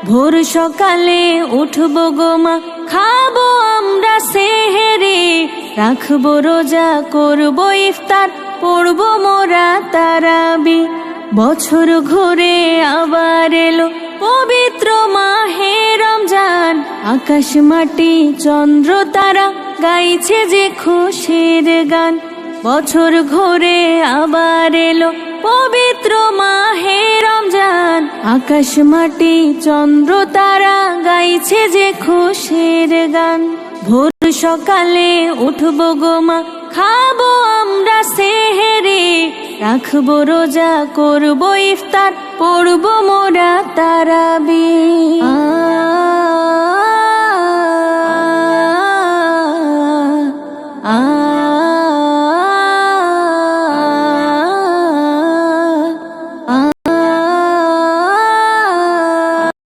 ভোর সকালে উঠবো গো মা, খাবো আমরা সেহেরি, রাখবো রোজা, করবো ইফতার, পড়বো মোরা তারাবি। বছর ঘুরে আবার এলো পবিত্র মাহে রমজান, আকাশ মাটি চন্দ্র তারা গাইছে যে খুশির গান। বছর ঘুরে আবার এলো পবিত্র মাহে রমজান, আকাশ মাটি চন্দ্র তারা গাইছে যে খুশির গান। ভোর সকালে উঠবো গো মা, খাবো আমরা সেহেরি, রাখবো রোজা, করবো ইফতার, পড়বো মোরা তারাবি।